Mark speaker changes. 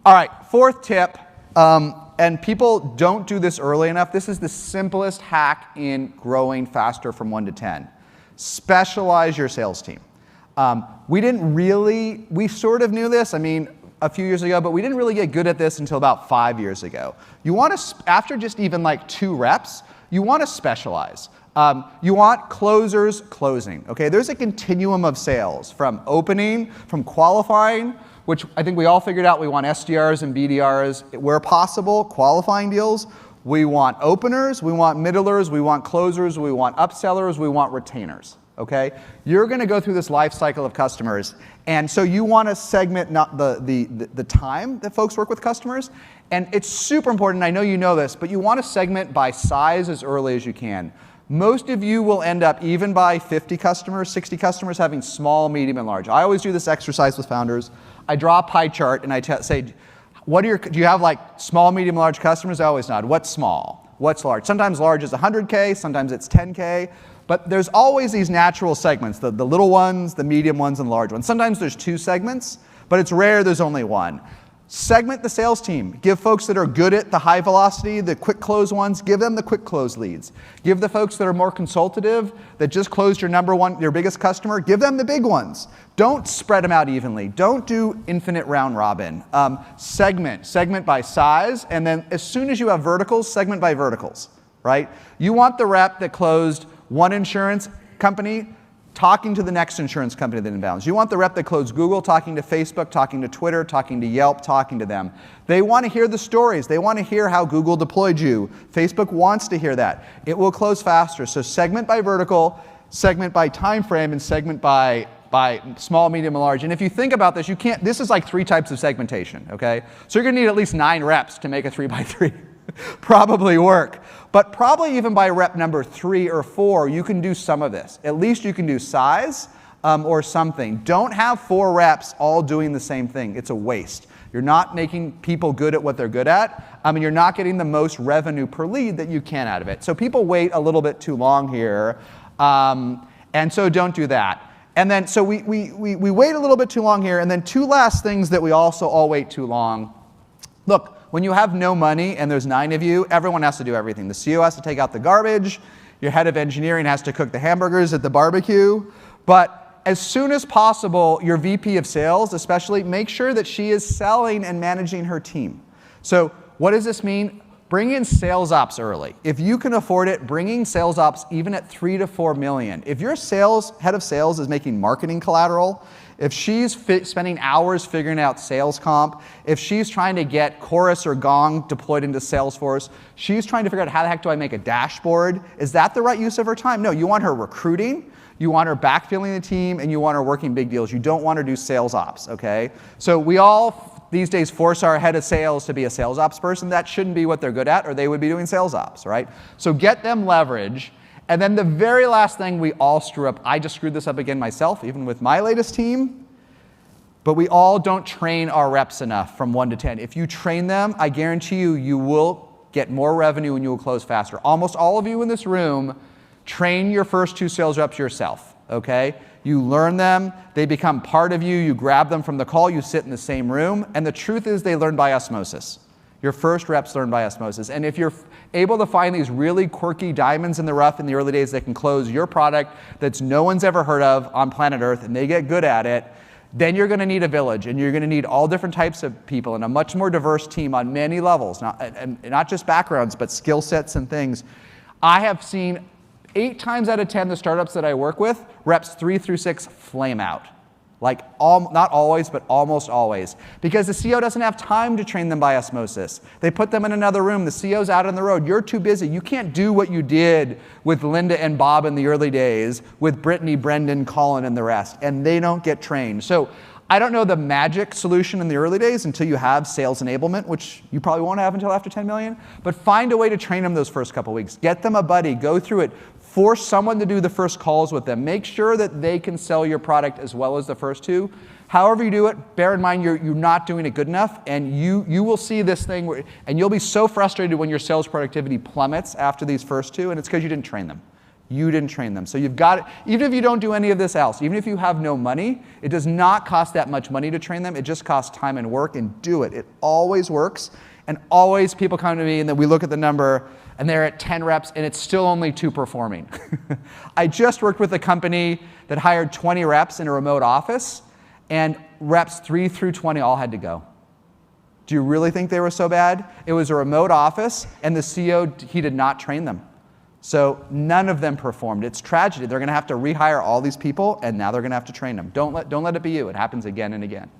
Speaker 1: All right, fourth tip, and people don't do this early enough. This is the simplest hack in growing faster from 1 to 10. Specialize your sales team. We sort of knew this, a few years ago, but we didn't really get good at this until about 5 years ago. You want to, after just even like 2 reps, you want to specialize. You want closers closing, okay? There's a continuum of sales from opening, from qualifying, which I think we all figured out we want SDRs and BDRs where possible, qualifying deals. We want openers, we want middlers, we want closers, we want upsellers, we want retainers, okay? You're gonna go through this life cycle of customers, and so you wanna segment not the time that folks work with customers, and it's super important, I know you know this, but you wanna segment by size as early as you can. Most of you will end up, even by 50 customers, 60 customers, having small, medium, and large. I always do this exercise with founders. I draw a pie chart and I say, do you have like small, medium, large customers? I always nod. What's small? What's large? Sometimes large is 100K, sometimes it's 10K, but there's always these natural segments, the little ones, the medium ones, and large ones. Sometimes there's 2 segments, but it's rare there's only 1. Segment the sales team. Give folks that are good at the high velocity, the quick close ones, give them the quick close leads. Give the folks that are more consultative, that just closed your biggest customer, give them the big ones. Don't spread them out evenly. Don't do infinite round robin. Segment by size, and then as soon as you have verticals, segment by verticals, right? You want the rep that closed one insurance company talking to the next insurance company that inbounds. You want the rep that closed Google talking to Facebook, talking to Twitter, talking to Yelp, talking to them. They want to hear the stories. They want to hear how Google deployed you. Facebook wants to hear that. It will close faster. So segment by vertical, segment by time frame, and segment by small, medium, and large. And if you think about this, this is like 3 types of segmentation, okay? So you're going to need at least 9 reps to make a 3x3 probably work. But probably even by rep number 3 or 4, you can do some of this. At least you can do size or something. Don't have 4 reps all doing the same thing. It's a waste. You're not making people good at what they're good at. You're not getting the most revenue per lead that you can out of it. So people wait a little bit too long here, and so don't do that. And then, so we wait a little bit too long here, and then 2 last things that we also all wait too long. Look, when you have no money and there's 9 of you, everyone has to do everything. The CEO has to take out the garbage, your head of engineering has to cook the hamburgers at the barbecue, but as soon as possible, your VP of sales especially, make sure that she is selling and managing her team. So what does this mean? Bring in sales ops early. If you can afford it, bringing sales ops even at 3 to 4 million. If your head of sales is making marketing collateral, if she's spending hours figuring out sales comp, if she's trying to get Chorus or Gong deployed into Salesforce, she's trying to figure out how the heck do I make a dashboard, is that the right use of her time? No, you want her recruiting, you want her backfilling the team, and you want her working big deals. You don't want her to do sales ops, okay? So we all these days force our head of sales to be a sales ops person. That shouldn't be what they're good at, or they would be doing sales ops, right? So get them leverage. And then the very last thing we all screw up, I just screwed this up again myself, even with my latest team, but we all don't train our reps enough from 1 to 10. If you train them, I guarantee you, you will get more revenue and you will close faster. Almost all of you in this room train your first 2 sales reps yourself, okay? You learn them, they become part of you, you grab them from the call, you sit in the same room, and the truth is they learn by osmosis. Your first reps learn by osmosis. And if you're able to find these really quirky diamonds in the rough in the early days that can close your product that's no one's ever heard of on planet Earth, and they get good at it, then you're going to need a village, and you're going to need all different types of people and a much more diverse team on many levels, not just backgrounds, but skill sets and things. I have seen 8 times out of 10 the startups that I work with, reps 3 through 6 flame out. Like, not always, but almost always. Because the CEO doesn't have time to train them by osmosis. They put them in another room. The CEO's out on the road. You're too busy. You can't do what you did with Linda and Bob in the early days, with Brittany, Brendan, Colin, and the rest. And they don't get trained. So I don't know the magic solution in the early days until you have sales enablement, which you probably won't have until after 10 million. But find a way to train them those first couple weeks. Get them a buddy. Go through it. Force someone to do the first calls with them. Make sure that they can sell your product as well as the first 2. However you do it, bear in mind you're not doing it good enough, and you will see this thing, and you'll be so frustrated when your sales productivity plummets after these first 2, and it's because you didn't train them. You didn't train them. So you've got it. Even if you don't do any of this else, even if you have no money, it does not cost that much money to train them. It just costs time and work, and do it. It always works. And always people come to me and then we look at the number and they're at 10 reps and it's still only 2 performing. I just worked with a company that hired 20 reps in a remote office, and reps 3 through 20 all had to go. Do you really think they were so bad? It was a remote office and the CEO, he did not train them. So none of them performed. It's tragedy. They're going to have to rehire all these people, and now they're going to have to train them. Don't let it be you. It happens again and again.